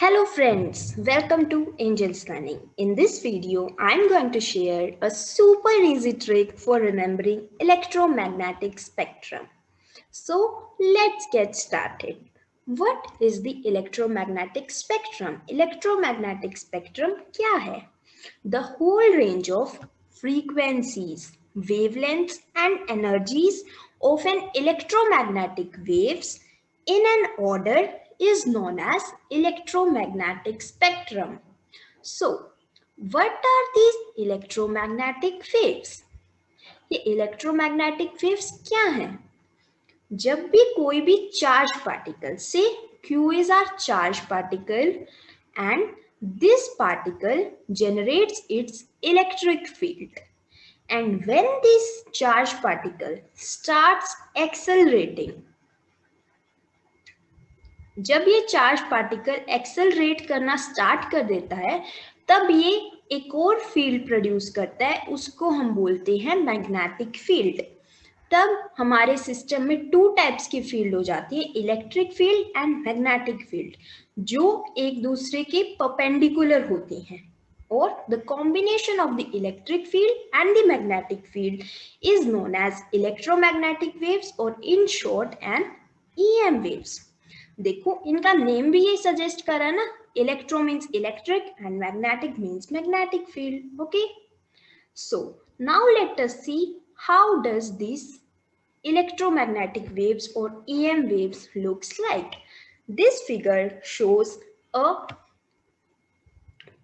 Hello friends, welcome to Angels Learning. In this video, I'm going to share a super easy trick for remembering electromagnetic spectrum. So let's get started. What is the electromagnetic spectrum? Electromagnetic spectrum क्या है? The whole range of frequencies, wavelengths and energies of an electromagnetic waves in an order is known as electromagnetic spectrum. So, what are these electromagnetic waves? ये electromagnetic waves क्या हैं? जब भी कोई भी charge particle से Q is our charge particle and this particle generates its electric field. And when this charge particle starts accelerating, जब ये चार्ज पार्टिकल एक्सेलरेट करना स्टार्ट कर देता है तब ये एक और फील्ड प्रोड्यूस करता है, उसको हम बोलते हैं मैग्नेटिक फील्ड। तब हमारे सिस्टम में टू टाइप्स की फील्ड हो जाती है, electric field and magnetic field, जो एक दूसरे के परपेंडिकुलर होती हैं। और the combination of the electric field and the magnetic field is known as electromagnetic waves और in short and EM waves. देखो इनका नेम भी ये सजेस्ट करा ना, electro means electric and magnetic means magnetic field. Okay, so now let us see how does this electromagnetic waves or EM waves looks like. This figure shows a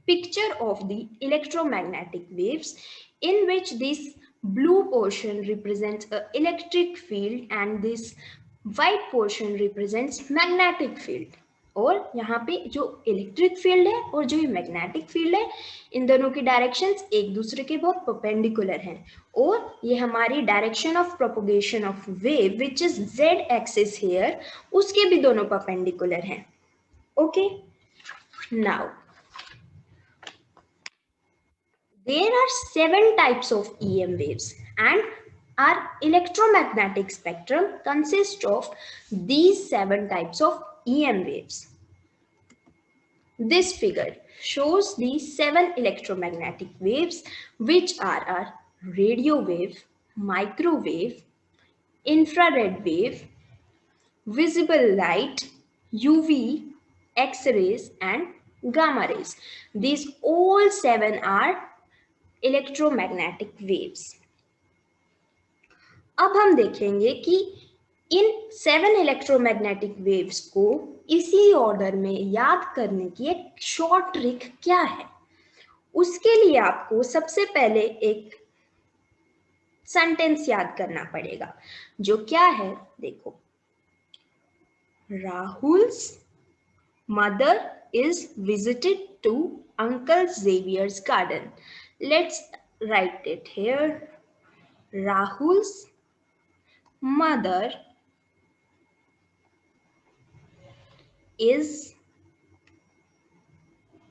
picture of the electromagnetic waves in which this blue portion represents a electric field and this white portion represents magnetic field. और यहाँ पे जो electric field है और जो ये magnetic field है, इन दोनों की डायरेक्शंस एक दूसरे के बहुत परपेंडिकुलर हैं और ये हमारी direction of propagation of wave which is Z axis here, उसके भी दोनों परपेंडिकुलर हैं। Okay, now there are 7 types of EM waves and our electromagnetic spectrum consists of these 7 types of EM waves. This figure shows these 7 electromagnetic waves which are our radio wave, microwave, infrared wave, visible light, UV, X-rays and gamma rays. These all 7 are electromagnetic waves. अब हम देखेंगे कि इन 7 electromagnetic waves को इसी order में याद करने की एक शॉर्ट ट्रिक क्या है। उसके लिए आपको सबसे पहले एक सेंटेंस याद करना पड़ेगा, जो क्या है, देखो, Rahul's mother is visited to uncle Xavier's garden. Let's write it here. Rahul's mother is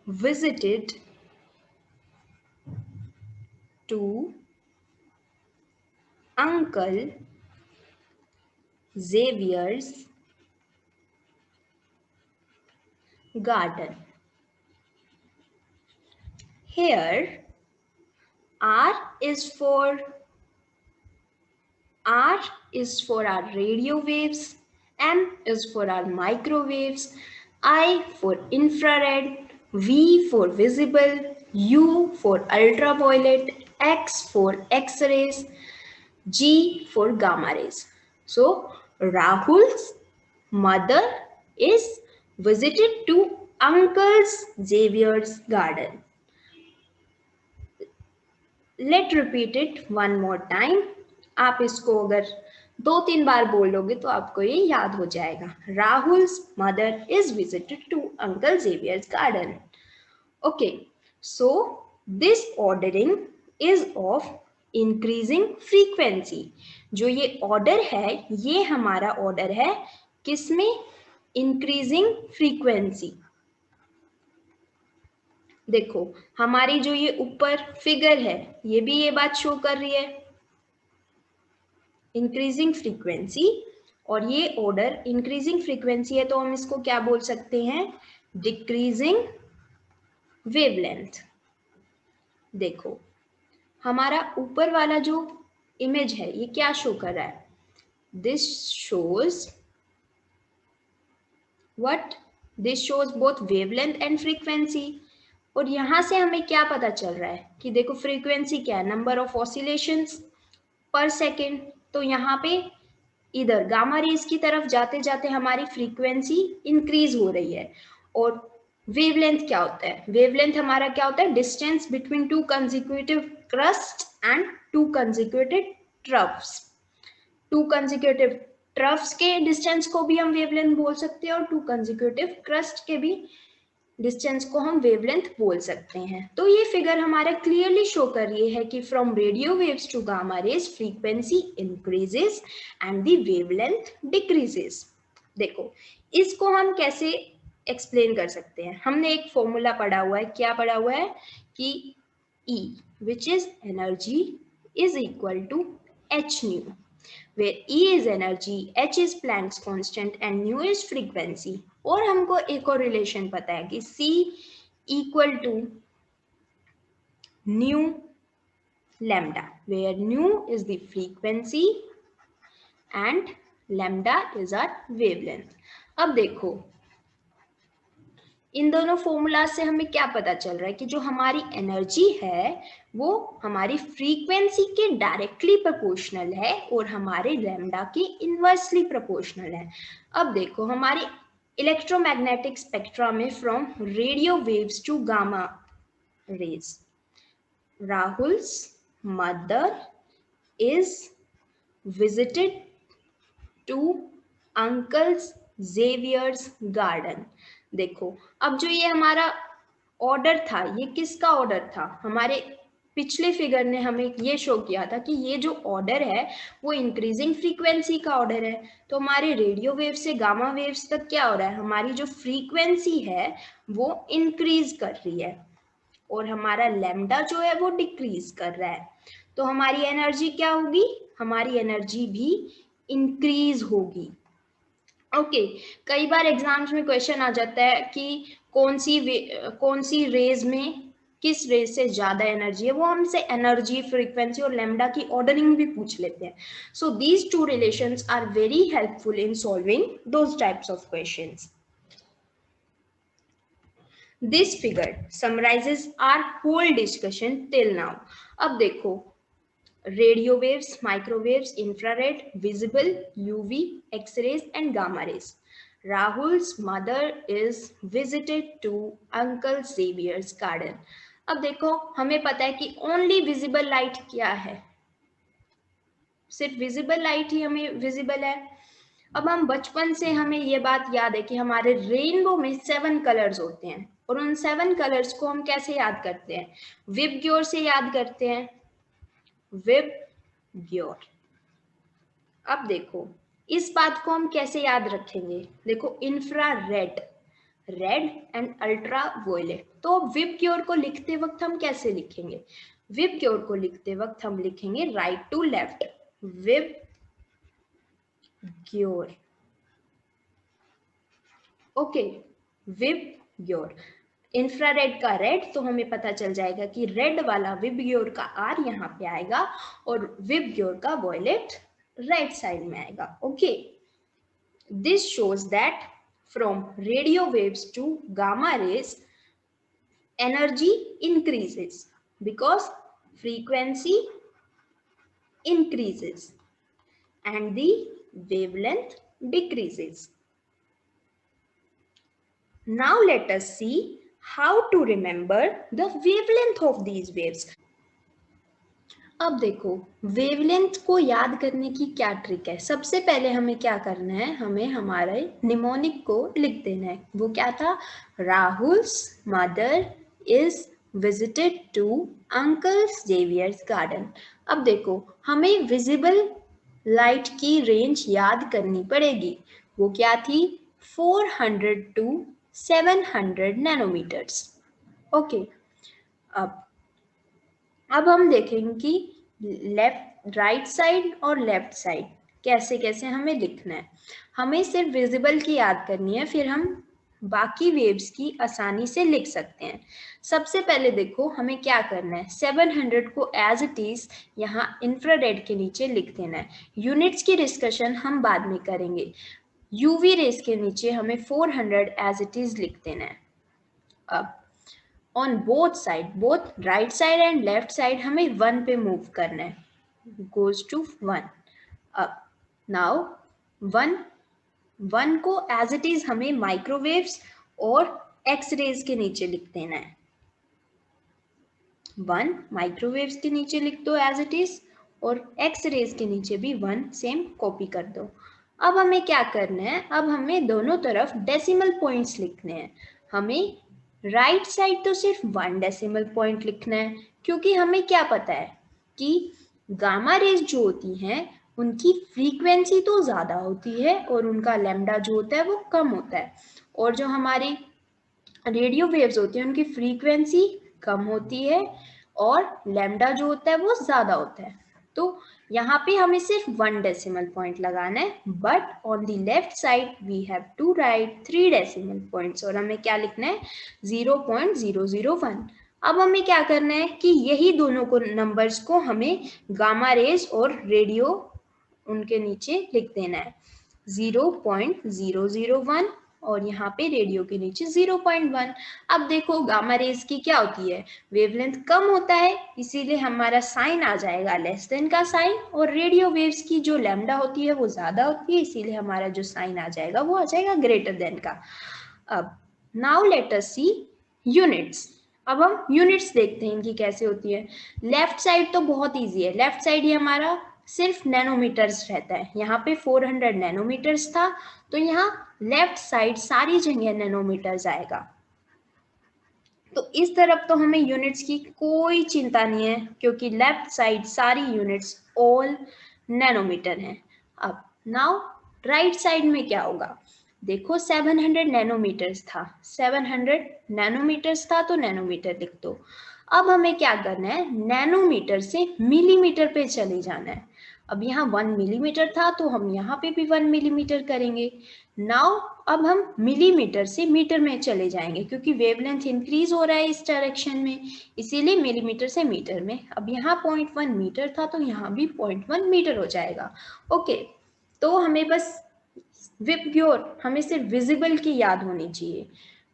visited to Uncle Xavier's garden. Here R is for our radio waves, M is for our microwaves, I for infrared, V for visible, U for ultraviolet, X for X-rays, G for gamma rays. So Rahul's mother is visited to Uncle Xavier's garden. Let repeat it one more time. आप इसको अगर 2-3 बार बोलोगे तो आपको ये याद हो जाएगा। Rahul's mother is visited to uncle Xavier's garden. Okay, so this ordering is of increasing frequency. जो ये ऑर्डर है, ये हमारा ऑर्डर है किसमें? Increasing frequency. देखो हमारी जो ये ऊपर फिगर है, ये भी ये बात शो कर रही है, इंक्रीजिंग फ्रीक्वेंसी, और ये ऑर्डर इंक्रीजिंग फ्रीक्वेंसी है तो हम इसको क्या बोल सकते हैं? Decreasing wavelength. देखो हमारा ऊपर वाला जो इमेज है ये क्या शो कर रहा है? This shows what? This shows both wavelength and frequency. और यहां से हमें क्या पता चल रहा है कि देखो फ्रीक्वेंसी क्या है? नंबर ऑफ ऑसिलेशंस पर सेकेंड। तो यहाँ पे इधर गामा रेज की तरफ जाते जाते हमारी फ्रीक्वेंसी इंक्रीज हो रही है। और वेवलेंथ क्या होता है? वेवलेंथ हमारा क्या होता है? Distance between two consecutive crust and to consecutive troughs. To consecutive troughs के डिस्टेंस को भी हम वेवलेंथ बोल सकते हैं और टू कंसेक्यूटिव क्रस्ट के भी डिस्टेंस को हम वेवलेंथ बोल सकते हैं। तो ये फिगर हमारा क्लियरली शो कर रही है कि from radio waves to gamma rays frequency increases and the wavelength decreases. देखो इसको हम कैसे एक्सप्लेन कर सकते हैं? हमने एक फॉर्मूला पढ़ा हुआ है। क्या पढ़ा हुआ है? कि E which is energy is equal to h nu, where E is energy, h is Planck's constant and nu is frequency। और हमको एक और रिलेशन पता है कि C equal to nu lambda, where nu is the frequency and lambda is our wavelength। अब देखो इन दोनों फॉर्मूला से हमें क्या पता चल रहा है कि जो हमारी एनर्जी है वो हमारी फ्रीक्वेंसी के डायरेक्टली प्रोपोर्शनल है और हमारे लैम्डा के इनवर्सली प्रोपोर्शनल है। अब देखो हमारे इलेक्ट्रोमैग्नेटिक स्पेक्ट्रा में from radio waves to gamma rays, Rahul's mother is visited to uncle's Xavier's garden. देखो अब जो ये हमारा ऑर्डर था ये किसका ऑर्डर था? हमारे पिछले फिगर ने हमें ये शो किया था कि ये जो ऑर्डर है वो इंक्रीजिंग फ्रीक्वेंसी का ऑर्डर है। तो हमारे रेडियो वेव से गामा वेव्स तक क्या हो रहा है? हमारी जो फ्रीक्वेंसी है वो इंक्रीज कर रही है और हमारा लैम्डा जो है वो डिक्रीज कर रहा है। तो हमारी एनर्जी क्या होगी? हमारी एनर्जी भी इंक्रीज होगी। ओके कई बार एग्जाम्स में क्वेश्चन आ जाता है कि कौन सी रेज में किस रेज से ज्यादा एनर्जी है। वो हमसे एनर्जी फ्रीक्वेंसी और लैम्डा की ऑर्डरिंग भी पूछ लेते हैं। So these two relations are very helpful in solving those types of questions. This figure summarizes our whole discussion till now। अब देखो radio waves, microwaves, infrared, visible, UV, X rays and gamma rays. Rahul's mother is visited to Uncle Xavier's garden। अब देखो हमें पता है कि only visible light क्या है? सिर्फ विजिबल लाइट ही हमें विजिबल है। अब हम बचपन से हमें ये बात याद है कि हमारे रेनबो में 7 कलर्स होते हैं और उन 7 कलर्स को हम कैसे याद करते हैं? विबग्योर से याद करते हैं। विबग्योर। अब देखो इस बात को हम कैसे याद रखेंगे? देखो infrared, red and ultraviolet. तो विबग्योर को लिखते वक्त हम कैसे लिखेंगे? विबग्योर को लिखते वक्त हम लिखेंगे right to left, VIBGYOR. Okay VIBGYOR. Infrared का रेड, तो हमें पता चल जाएगा कि रेड वाला विबग्योर का आर यहाँ पे आएगा और विबग्योर का वॉयलेट राइट साइड में आएगा। Okay this shows that from radio waves to gamma rays energy increases because frequency increases and the wavelength decreases। Now let us see how to remember the wavelength of these waves। अब देखो wavelength को याद करने की क्या trick है? सबसे पहले हमें क्या करना है? हमें हमारे निमोनिक को लिख देना है। वो क्या था? Rahul's mother is visited to uncle Xavier's garden. अब देखो हमें विजिबल लाइट की रेंज याद करनी पड़ेगी। वो क्या थी? 400 to 700 नैनोमीटर्स। ओके अब हम देखेंगे कि लेफ्ट राइट साइड और लेफ्ट साइड कैसे कैसे हमें लिखना है। हमें सिर्फ विजिबल की याद करनी है, फिर हम बाकी वेव्स की आसानी से लिख सकते हैं। सबसे पहले देखो हमें क्या करना है, 700 को एज इट इज यहाँ इंफ्रारेड के नीचे लिख देना है। यूनिट्स की डिस्कशन हम बाद में करेंगे। यूवी रेस के नीचे हमें 400 एज इट इज लिख देना है। अब on both side, both right side and left side हमें 1 पे मूव करना है, goes to 1। अब नाउ 1 को एज इट इज हमें माइक्रोवेव्स और एक्स रेज के नीचे लिख देना है। 1 माइक्रोवेव्स के नीचे लिख दो एज इट इज, और एक्स रेज के नीचे भी 1 सेम कॉपी कर दो। अब हमें क्या करना है, अब हमें दोनों तरफ डेसिमल पॉइंट्स लिखने हैं। हमें राइट साइड तो सिर्फ 1 डेसिमल पॉइंट लिखना है, क्योंकि हमें क्या पता है कि गामा रेज जो होती हैं उनकी फ्रीक्वेंसी तो ज़्यादा होती है और उनका लैम्डा जो होता है वो कम होता है, और जो हमारी रेडियो वेव्स होती हैं उनकी फ्रीक्वेंसी कम होती है और लैम्डा जो होता है वो ज़्यादा होता है। तो यहाँ पे हमें सिर्फ 1 डेसिमल पॉइंट लगाना है, but on the left side we have to write 3 decimal points, और हमें क्या लिखना है, 0.001। अब हमें क्या करना है कि यही दोनों को नंबर्स को हमें गामा रेज और रेडियो उनके नीचे लिख देना है, 0.001 और यहाँ पे रेडियो के नीचे 0.1। अब देखो गामा रेज की क्या होती है, वेवलेंथ कम होता है, इसीलिए हमारा साइन आ जाएगा लेस देन का साइन, और रेडियो वेव्स की जो लैम्डा होती है वो ज्यादा होती है, इसीलिए हमारा जो साइन आ जाएगा वो आ जाएगा ग्रेटर देन का। अब नाउ लेट अस सी यूनिट्स। अब हम यूनिट्स देखते हैं इनकी कैसे होती है। लेफ्ट साइड तो बहुत इजी है, लेफ्ट साइड ही हमारा सिर्फ नैनोमीटर्स रहता है। यहाँ पे 400 नैनोमीटर्स था, तो यहाँ लेफ्ट साइड सारी जगह नैनोमीटर्स आएगा। तो इस तरफ तो हमें यूनिट्स की कोई चिंता नहीं है, क्योंकि लेफ्ट साइड सारी यूनिट्स ऑल नैनोमीटर हैं। अब नाउ राइट साइड में क्या होगा, देखो 700 नैनोमीटर्स था, 700 नैनोमीटर्स था तो नैनोमीटर लिख दो। अब हमें क्या करना है, नैनोमीटर से मिलीमीटर पे चले जाना है। अब यहाँ 1 मिलीमीटर था तो हम यहाँ पे भी 1 मिलीमीटर करेंगे। नाउ अब हम मिलीमीटर से मीटर में चले जाएंगे, क्योंकि वेवलेंथ इंक्रीज हो रहा है इस डायरेक्शन में, इसीलिए मिलीमीटर से मीटर में। अब यहाँ 0.1 मीटर था तो यहाँ भी 0.1 मीटर हो जाएगा। ओके, तो हमें बस हमें सिर्फ विजिबल की याद होनी चाहिए,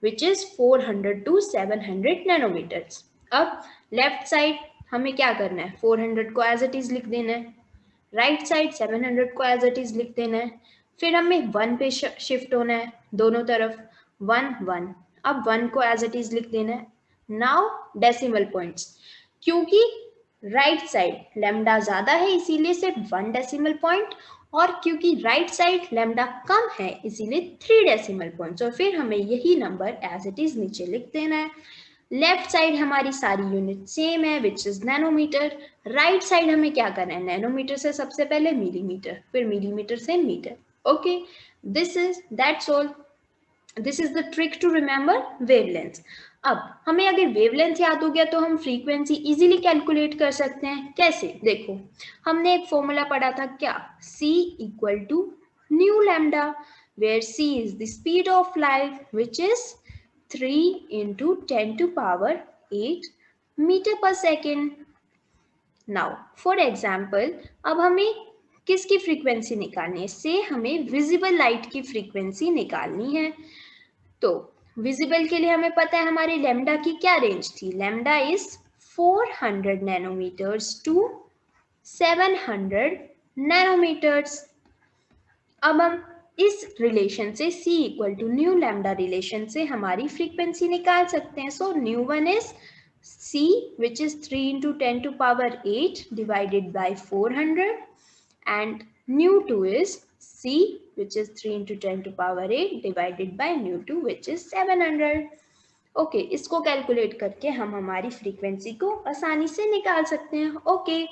विच इज 400 to 700 नैनोमीटर्स। अब लेफ्ट साइड हमें क्या करना है, 400 को एज इट इज लिख देना है, राइट साइड 700 को एज इट इज लिख देना है, फिर हमें 1 पे शिफ्ट होना है, दोनों तरफ 1 1। अब 1 को एज इट इज लिख देना है। नाउ डेसिमल पॉइंट्स, क्योंकि राइट साइड लैम्डा ज्यादा है इसीलिए सिर्फ 1 डेसिमल पॉइंट, और क्योंकि राइट साइड लैम्डा कम है इसीलिए 3 डेसिमल पॉइंट्स, और फिर हमें यही नंबर एज इट इज नीचे लिख देना है। लेफ्ट साइड हमारी सारी यूनिट सेम है, which is nanometre. Right side हमें क्या करना है, नैनोमीटर से सबसे पहले मिलीमीटर, फिर मिलीमीटर से metre. Okay, that's all. This is the trick to remember wavelength. अब हमें अगर वेवलेंथ याद हो गया तो हम फ्रीक्वेंसी इजीली कैलकुलेट कर सकते हैं। कैसे, देखो हमने एक फॉर्मूला पढ़ा था क्या, C equal to nu lambda, where C is the speed of light which is 3 into 10 to power 8 metre per second. Now for example, अब हमें किसकी फ्रीक्वेंसी निकालनी है, से हमें विजिबल लाइट की फ्रीक्वेंसी निकालनी है। तो विजिबल के लिए हमें पता है हमारी लैम्डा की क्या रेंज थी, lambda is 400 nanometres to 700 nanometres. अब हम इस रिलेशन से C equal to nu lambda relation से हमारी फ्रीक्वेंसी निकाल सकते हैं। So nu one is C which is 3 into 10 to power 8 divided by 400, and new 2 is C which is 3 into 10 to power 8 divided by new 2 which is 700। Okay, इसको calculate करके हम हमारी frequency को आसानी से निकाल सकते हैं। Okay,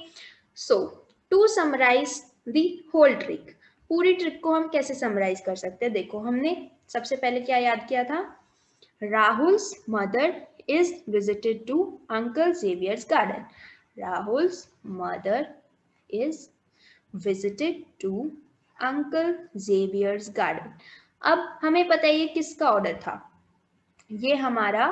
so to summarise the whole trick, पूरी ट्रिक को हम कैसे समराइज कर सकते हैं, देखो हमने सबसे पहले क्या याद किया था, Rahul's mother is visited to Uncle Xavier's garden. Rahul's mother is visited to Uncle Xavier's garden. अब हमें पता है ये किसका ऑर्डर था, ये हमारा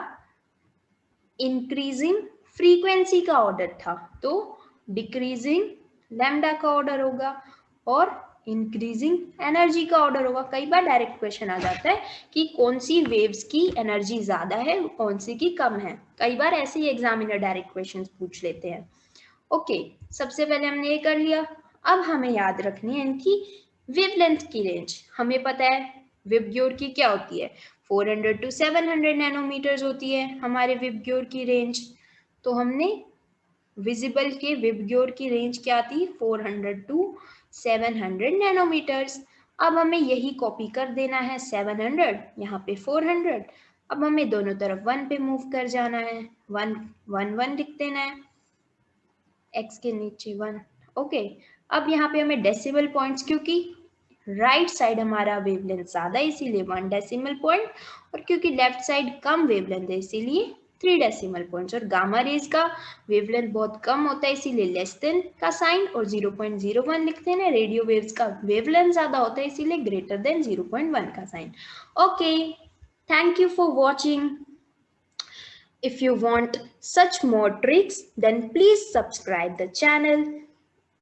इंक्रीजिंग फ्रीक्वेंसी का ऑर्डर था, तो डिक्रीजिंग लैम्डा का ऑर्डर होगा और इंक्रीजिंग एनर्जी का ऑर्डर होगा। कई बार डायरेक्ट क्वेश्चन आ जाता है कि कौन सी वेव्स की एनर्जी ज्यादा है, कौन सी की कम है। कई बार ऐसे ही एग्जामिनर डायरेक्ट क्वेश्चन पूछ लेते हैं। ओके, सबसे पहले हमने ये कर लिया। अब हमें याद रखनी है इनकी वेवलेंथ की रेंज। हमें पता है विबग्योर की क्या होती है, 400 to 700 नैनोमीटर्स होती है हमारे विबग्योर की रेंज। तो हमने विजिबल के विबग्योर की रेंज क्या थी, 400 to 700 नैनोमीटर्स। अब हमें यही कॉपी कर देना है, 700 यहाँ पे 400। अब हमें दोनों तरफ 1 पे मूव कर जाना है, 1 1 1 लिख देना है, x के नीचे 1। ओके, अब यहाँ पे हमें डेसिमल पॉइंट्स, क्योंकि राइट साइड हमारा वेवलेंथ ज्यादा है इसीलिए 1 डेसिमल पॉइंट, और क्योंकि लेफ्ट साइड कम वेवलेंथ है इसीलिए 3 डेसिमल पॉइंट्स। और गामा रेज का वेवलेंथ बहुत कम होता है इसीलिए लेस देन का साइन और 0.01 लिखते हैं। रेडियो वेव्स का वेवलेंथ ज्यादा होता है इसीलिए ग्रेटर देन 0.1 का sign. Okay, thank you for watching. If you want such more tricks, then please subscribe the channel.